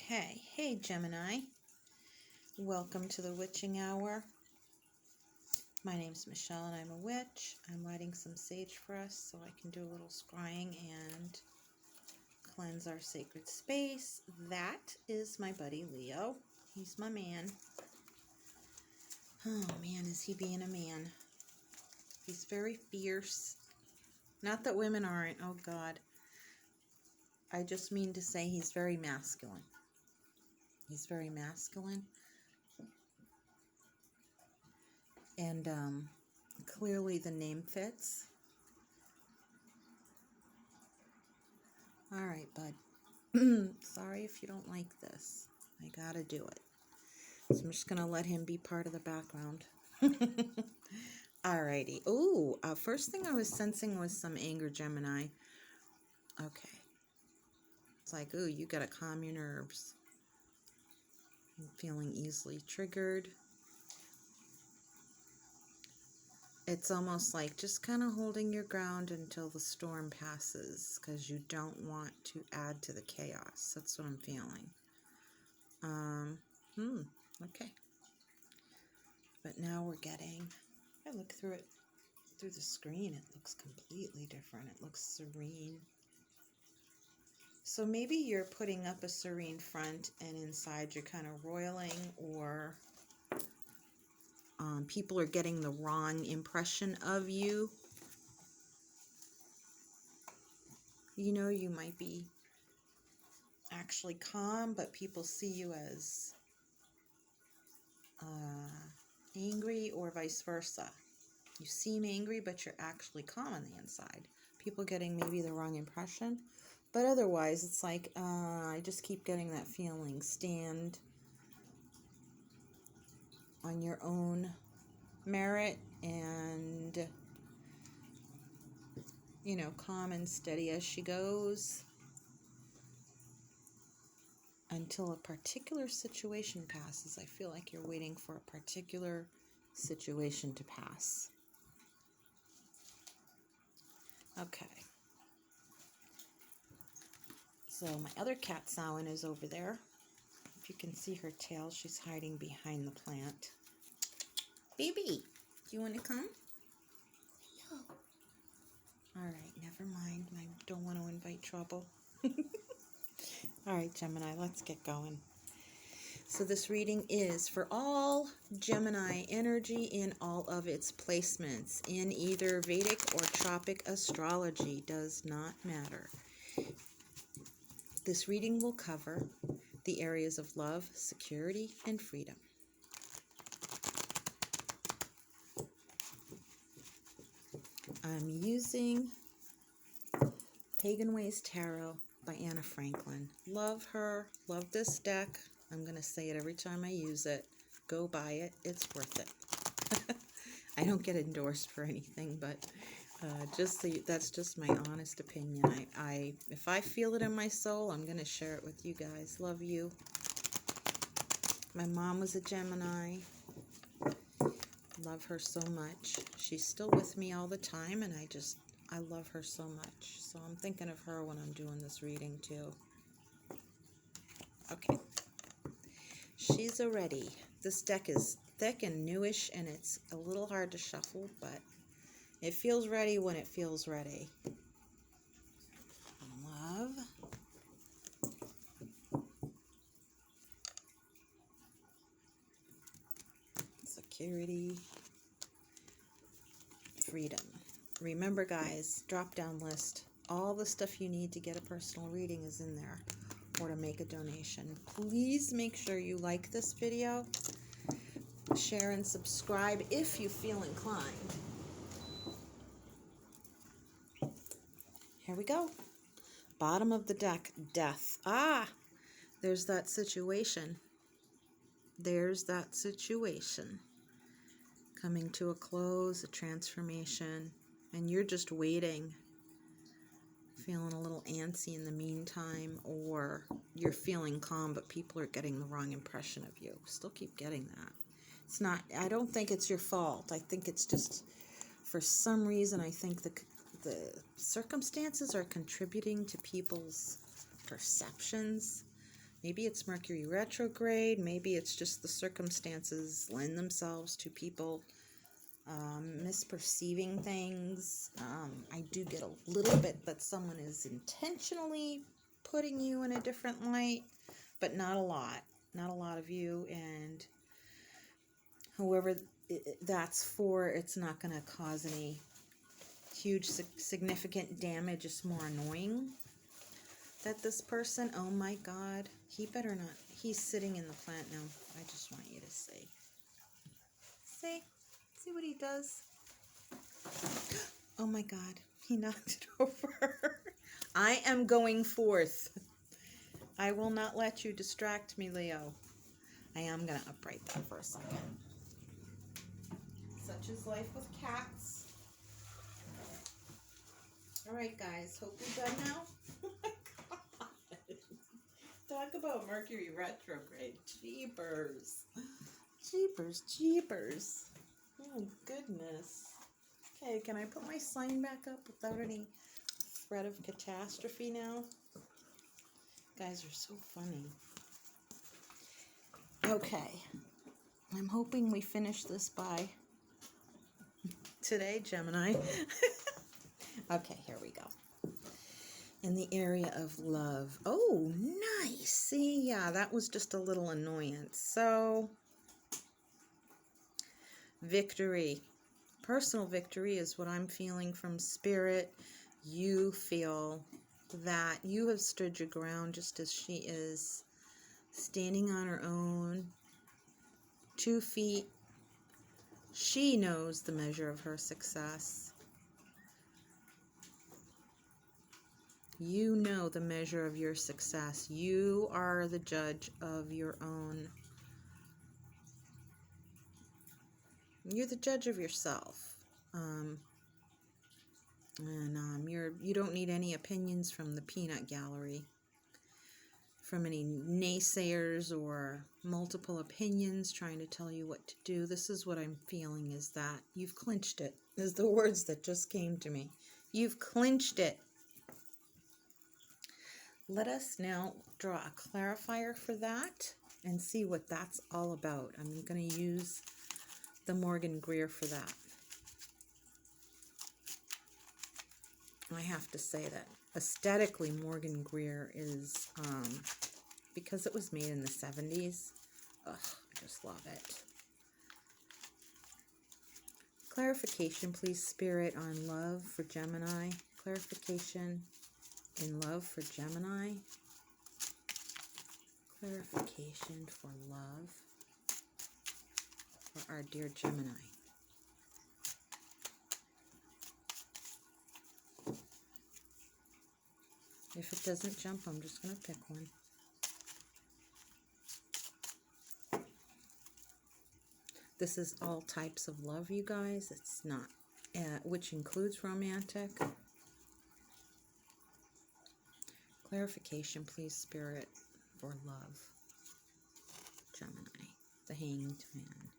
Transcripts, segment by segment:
Okay, hey Gemini, welcome to the Witching Hour. My name's Michelle and I'm a witch. I'm lighting some sage for us so I can do a little scrying and cleanse our sacred space. That is my buddy Leo. He's my man. Oh man, is he being a man. He's very fierce. Not that women aren't, oh God. I just mean to say he's very masculine. He's very masculine. And clearly the name fits. All right, bud. Sorry if you don't like this. I gotta do it. So I'm just gonna let him be part of the background. Alrighty. Ooh, first thing I was sensing was some anger, Gemini. Okay. It's like, ooh, you gotta calm your nerves. I'm feeling easily triggered. It's almost like just kind of holding your ground until the storm passes because you don't want to add to the chaos. That's what I'm feeling. Okay. But now we're getting, I look through it, through the screen, it looks completely different. It looks serene. So maybe you're putting up a serene front and inside you're kind of roiling, or people are getting the wrong impression of you. You know, you might be actually calm, but people see you as angry, or vice versa. You seem angry, but you're actually calm on the inside. People getting maybe the wrong impression. But otherwise, it's like, I just keep getting that feeling. Stand on your own merit and, you know, calm and steady as she goes until a particular situation passes. I feel like you're waiting for a particular situation to pass. Okay. So my other cat, Samhain, is over there. If you can see her tail, she's hiding behind the plant. Baby, do you want to come? No. All right, never mind. I don't want to invite trouble. All right, Gemini, let's get going. So this reading is for all Gemini energy in all of its placements, in either Vedic or Tropic astrology, does not matter. This reading will cover the areas of love, security, and freedom. I'm using Pagan Ways Tarot by Anna Franklin. Love her. Love this deck. I'm going to say it every time I use it. Go buy it. It's worth it. I don't get endorsed for anything, but that's just my honest opinion. If I feel it in my soul, I'm going to share it with you guys. Love you. My mom was a Gemini. Love her so much. She's still with me all the time, and I love her so much. So I'm thinking of her when I'm doing this reading too. Okay. She's a ready. This deck is thick and newish, and it's a little hard to shuffle, but it feels ready when it feels ready. Love. Security. Freedom. Remember, guys, drop-down list. All the stuff you need to get a personal reading is in there, or to make a donation. Please make sure you like this video, share and subscribe if you feel inclined. Here we go. Bottom of the deck, death. There's that situation. There's that situation. Coming to a close, a transformation, and you're just waiting. Feeling a little antsy in the meantime, or you're feeling calm, but people are getting the wrong impression of you. Still keep getting that. It's not, I don't think it's your fault. I think it's just, for some reason, I think the circumstances are contributing to people's perceptions. Maybe it's Mercury retrograde. Maybe it's just the circumstances lend themselves to people misperceiving things. I do get a little bit that someone is intentionally putting you in a different light, but not a lot. Not a lot of you. And whoever that's for, it's not going to cause any huge significant damage. It's more annoying that this person, oh my God, he better not, he's sitting in the plant now. I just want you to see what he does. Oh my God, he knocked it over. I am going forth. I will not let you distract me, Leo. I am going to upright that for a second. Such is life with cats. All right, guys. Hope you're done now. Oh my God. Talk about Mercury retrograde. Jeepers. Jeepers, jeepers. Oh, goodness. Okay, can I put my sign back up without any threat of catastrophe now? You guys are so funny. Okay. I'm hoping we finish this by today, Gemini. Okay, here we go. In the area of love. Oh, nice. See, yeah, that was just a little annoyance. So, victory. Personal victory is what I'm feeling from Spirit. You feel that you have stood your ground just as she is, standing on her own, 2 feet. She knows the measure of her success. You know the measure of your success. You are the judge of your own. You're the judge of yourself. You don't need any opinions from the peanut gallery, from any naysayers or multiple opinions trying to tell you what to do. This is what I'm feeling, is that you've clinched it, is the words that just came to me. You've clinched it. Let us now draw a clarifier for that and see what that's all about. I'm going to use the Morgan Greer for that. I have to say that aesthetically, Morgan Greer is, because it was made in the 70s, I just love it. Clarification, please, Spirit, on love for Gemini. Clarification in love for Gemini. Clarification for love for our dear Gemini. If it doesn't jump, I'm just going to pick one. This is all types of love, you guys. It's not, which includes romantic. Clarification, please, Spirit, for love. Gemini, the Hanged Man.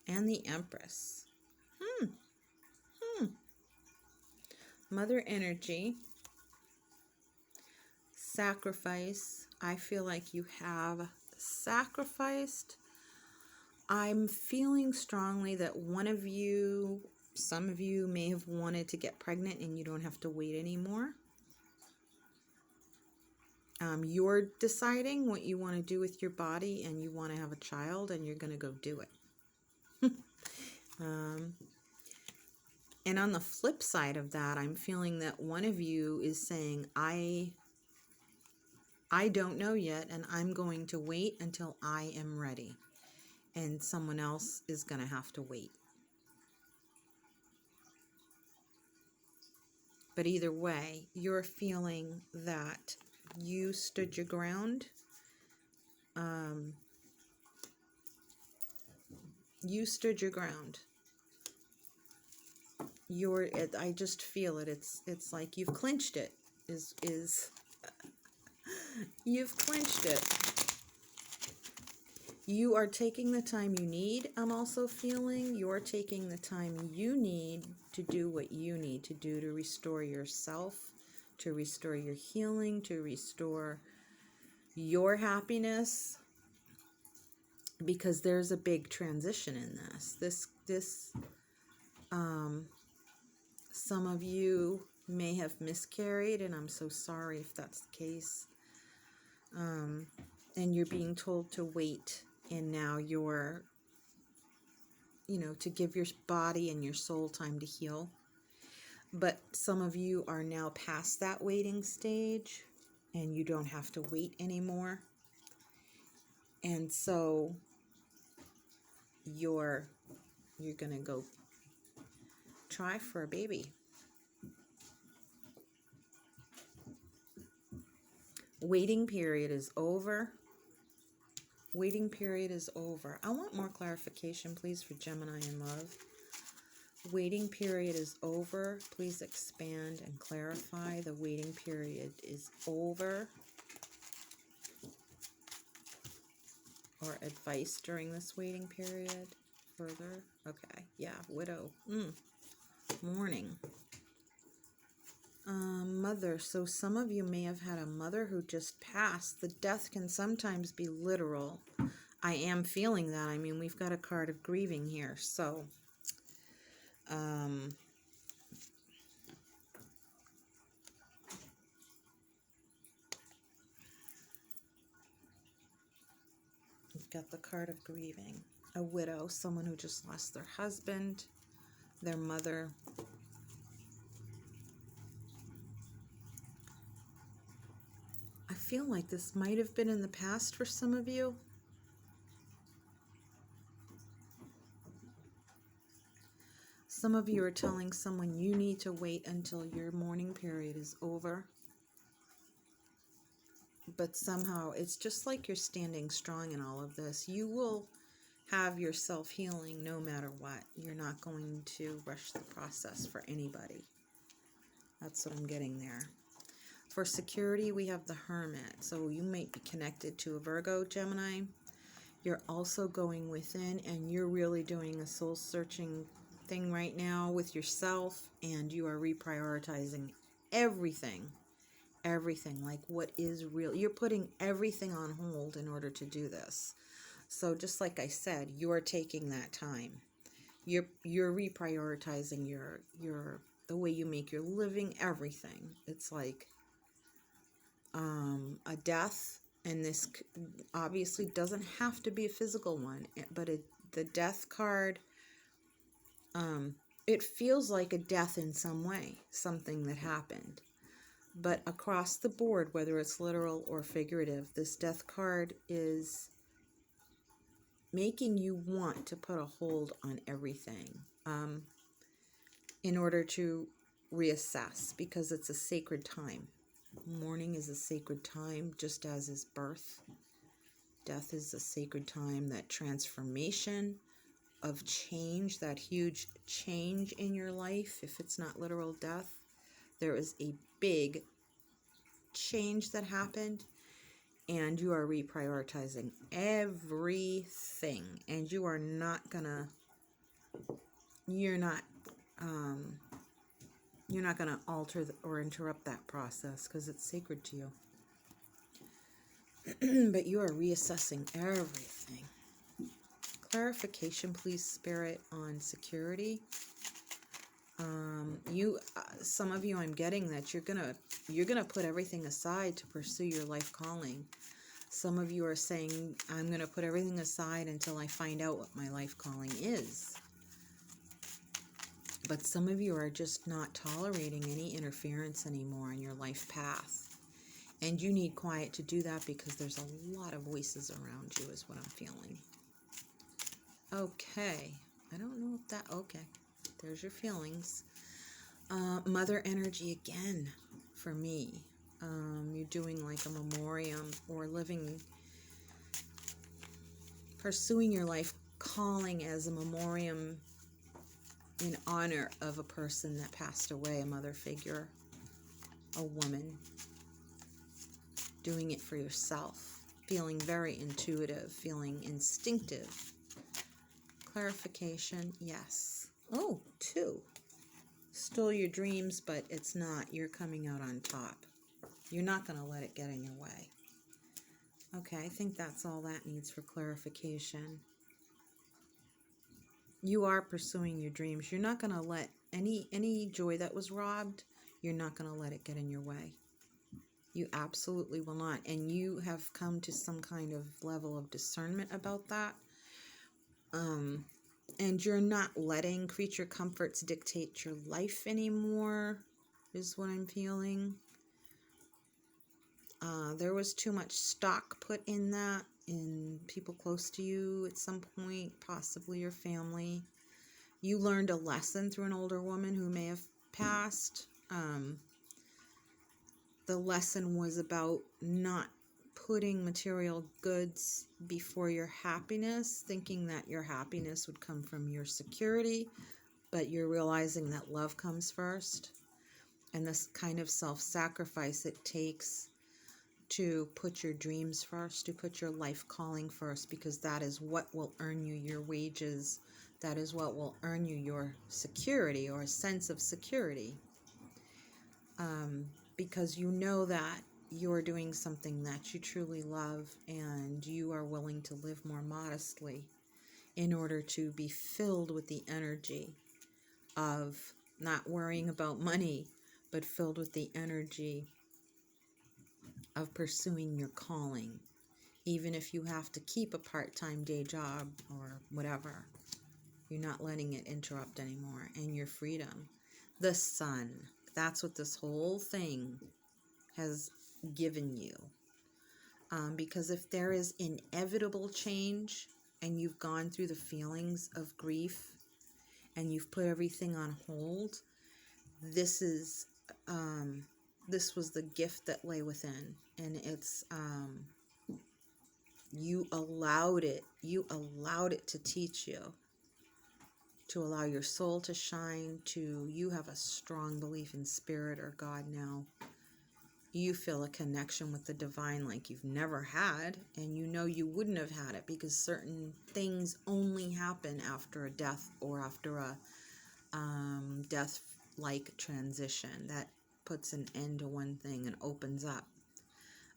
And the Empress. Mother energy. Sacrifice. I feel like you have sacrificed. I'm feeling strongly that one of you, some of you may have wanted to get pregnant and you don't have to wait anymore. You're deciding what you want to do with your body and you want to have a child and you're going to go do it. And on the flip side of that, I'm feeling that one of you is saying, I don't know yet, and I'm going to wait until I am ready. And someone else is going to have to wait. But either way, you're feeling that you stood your ground. You stood your ground. I just feel it. It's like you've clinched it. You've clinched it. You are taking the time you need. I'm also feeling you're taking the time you need to do what you need to do to restore yourself, to restore your healing, to restore your happiness, because there's a big transition in this. Some of you may have miscarried, and I'm so sorry if that's the case. And you're being told to wait, and now you're, to give your body and your soul time to heal. But some of you are now past that waiting stage, and you don't have to wait anymore. And so you're going to go try for a baby. Waiting period is over. Waiting period is over. I want more clarification, please, for Gemini in love. Waiting period is over. Please expand and clarify. The waiting period is over. Or advice during this waiting period. Further. Okay. Yeah. Widow. Mourning. Mother. So some of you may have had a mother who just passed. The death can sometimes be literal. I am feeling that. I mean, we've got a card of grieving here. So, we've got the card of grieving. A widow, someone who just lost their husband, their mother. I feel like this might have been in the past for some of you. Some of you are telling someone you need to wait until your mourning period is over. But somehow it's just like you're standing strong in all of this. You will have your self-healing no matter what. You're not going to rush the process for anybody. That's what I'm getting there. For security, we have the Hermit. So you might be connected to a Virgo, Gemini. You're also going within, and you're really doing a soul-searching thing right now with yourself, and you are reprioritizing everything. Everything, like what is real. You're putting everything on hold in order to do this. So just like I said, you're taking that time. You're reprioritizing the way you make your living, everything. It's like a death, and this obviously doesn't have to be a physical one, but the death card, it feels like a death in some way, something that happened. But across the board, whether it's literal or figurative, this death card is making you want to put a hold on everything in order to reassess, because it's a sacred time. Mourning is a sacred time, just as is birth. Death is a sacred time, that transformation of change, that huge change in your life. If it's not literal death, there is a big change that happened, and you are reprioritizing everything, and you're not gonna alter or interrupt that process, because it's sacred to you. But you are reassessing everything. Clarification, please, Spirit, on security. Some of you, I'm getting that you're gonna put everything aside to pursue your life calling. Some of you are saying, I'm gonna put everything aside until I find out what my life calling is. But some of you are just not tolerating any interference anymore in your life path. And you need quiet to do that, because there's a lot of voices around you, is what I'm feeling. Okay. I don't know if that... Okay. There's your feelings. Mother energy again for me. You're doing like a memoriam, or pursuing your life calling as a memoriam in honor of a person that passed away, a mother figure, a woman. Doing it for yourself, feeling very intuitive, feeling instinctive. Clarification, yes. Oh, 2. Stole your dreams, but it's not. You're coming out on top. You're not going to let it get in your way. Okay, I think that's all that needs for clarification. You are pursuing your dreams. You're not going to let any joy that was robbed, you're not going to let it get in your way. You absolutely will not. And you have come to some kind of level of discernment about that. And you're not letting creature comforts dictate your life anymore, is what I'm feeling. There was too much stock put in that, in people close to you at some point, possibly your family. You learned a lesson through an older woman who may have passed. The lesson was about not putting material goods before your happiness, thinking that your happiness would come from your security, but you're realizing that love comes first. And this kind of self-sacrifice it takes to put your dreams first, to put your life calling first, because that is what will earn you your wages. That is what will earn you your security, or a sense of security. Because you know that you're doing something that you truly love, and you are willing to live more modestly in order to be filled with the energy of not worrying about money, but filled with the energy of pursuing your calling, even if you have to keep a part-time day job or whatever. You're not letting it interrupt anymore, and your freedom. The sun, that's what this whole thing has given you. Because if there is inevitable change, and you've gone through the feelings of grief, and you've put everything on hold, this was the gift that lay within, and it's you allowed it to teach you, to allow your soul to shine. You have a strong belief in spirit or God now. You feel a connection with the divine like you've never had, and you know you wouldn't have had it, because certain things only happen after a death, or after a death-like transition that puts an end to one thing and opens up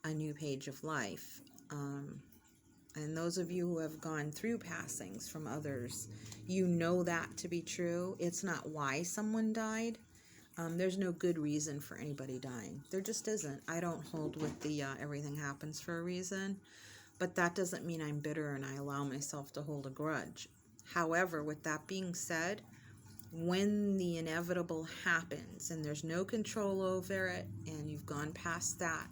a new page of life. And those of you who have gone through passings from others, you know that to be true. It's not why someone died. There's no good reason for anybody dying. There just isn't. I don't hold with the everything happens for a reason. But that doesn't mean I'm bitter and I allow myself to hold a grudge. However, with that being said, when the inevitable happens and there's no control over it, and you've gone past that,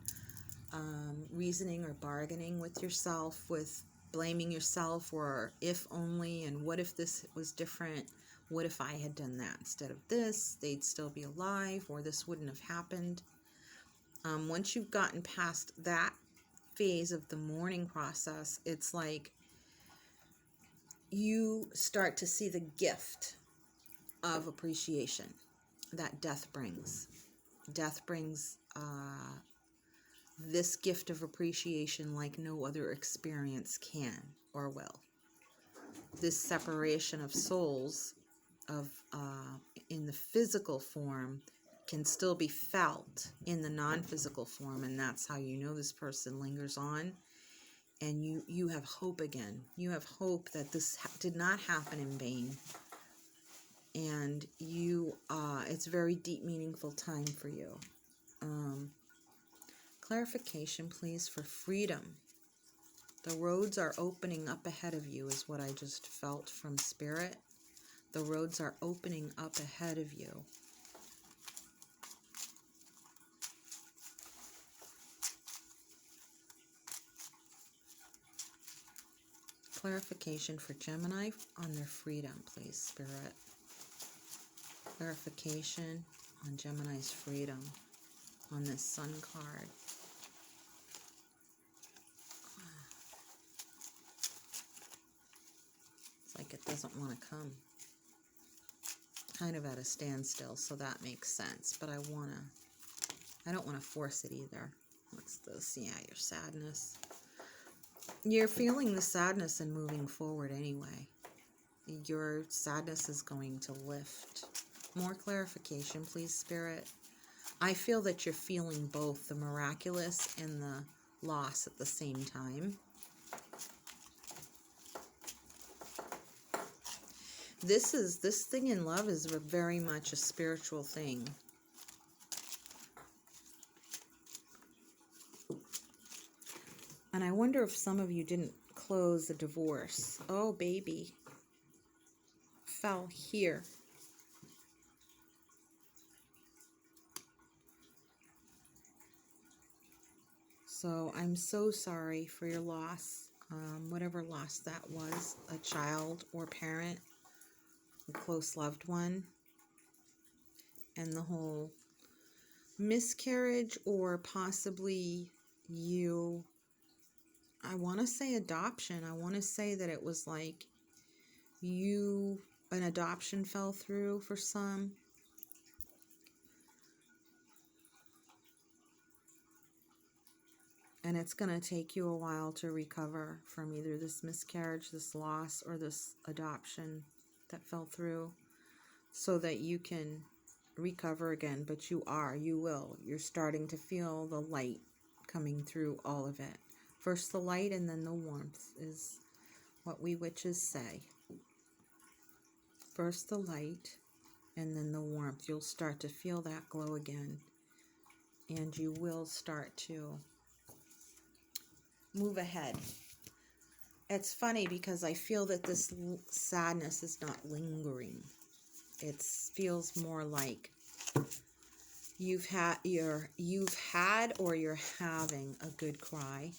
reasoning or bargaining with yourself, with blaming yourself, or if only, and what if this was different, what if I had done that instead of this, they'd still be alive, or this wouldn't have happened. Once you've gotten past that phase of the mourning process, it's like you start to see the gift of appreciation that death brings. Death brings this gift of appreciation like no other experience can or will. This separation of souls in the physical form can still be felt in the non-physical form, and that's how you know this person lingers on, and you have hope again. You have hope that this did not happen in vain, and it's a very deep, meaningful time for you. Clarification, please, for freedom. The roads are opening up ahead of you is what I just felt from Spirit. The roads are opening up ahead of you. Clarification for Gemini on their freedom, please, Spirit. Clarification on Gemini's freedom on this Sun card. It's like it doesn't want to come. Kind of at a standstill, so that makes sense. But I don't want to force it either. What's this? Yeah, your sadness. You're feeling the sadness and moving forward anyway. Your sadness is going to lift. More clarification, please, Spirit. I feel that you're feeling both the miraculous and the loss at the same time. This thing in love is very much a spiritual thing. And I wonder if some of you didn't close the divorce. Oh, baby. Fell here. So I'm so sorry for your loss. Whatever loss that was, a child or parent, a close loved one, and the whole miscarriage, or possibly you, I want to say adoption. I want to say that it was like an adoption fell through for some. And it's going to take you a while to recover from either this miscarriage, this loss, or this adoption that fell through, so that you can recover again. But you will. You're starting to feel the light coming through all of it. First the light and then the warmth is what we witches say. First the light and then the warmth. You'll start to feel that glow again. And you will start to move ahead. It's funny because I feel that this sadness is not lingering. It feels more like you've had or you're having a good cry,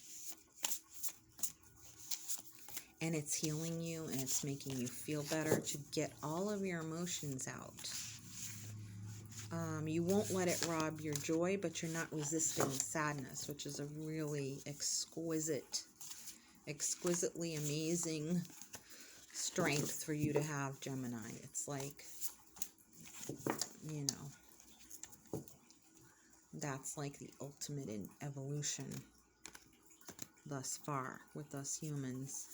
and it's healing you and it's making you feel better to get all of your emotions out. You won't let it rob your joy, but you're not resisting sadness, which is a really exquisitely amazing strength for you to have, Gemini. It's like, that's like the ultimate in evolution thus far with us humans.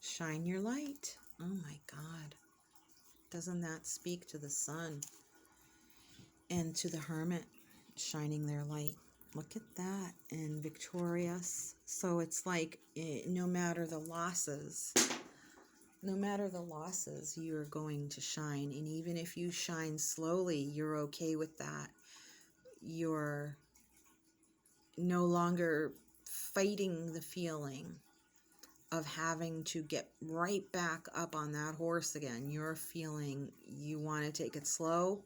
Shine your light. Oh my God. Doesn't that speak to the sun and to the hermit shining their light? Look at that. And victorious. So it's like no matter the losses, you're going to shine. And even if you shine slowly, you're okay with that. You're no longer fighting the feeling of having to get right back up on that horse again. You're feeling you want to take it slow.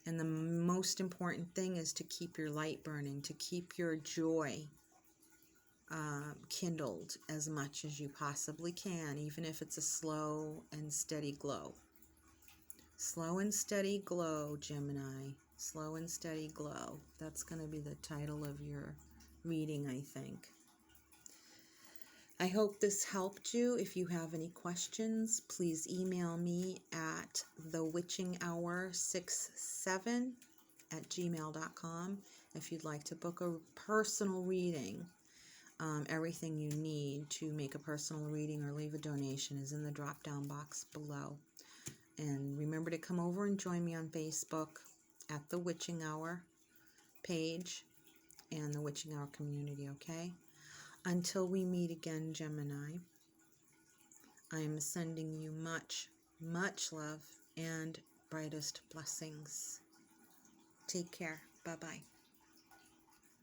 And the most important thing is to keep your light burning, to keep your joy kindled as much as you possibly can, even if it's a slow and steady glow. Slow and steady glow, Gemini. Slow and steady glow. That's going to be the title of your reading, I think. I hope this helped you. If you have any questions, please email me at thewitchinghour67@gmail.com. If you'd like to book a personal reading, everything you need to make a personal reading or leave a donation is in the drop-down box below. And remember to come over and join me on Facebook at The Witching Hour page and The Witching Hour community, okay? Until we meet again, Gemini, I am sending you much, much love and brightest blessings. Take care. Bye-bye.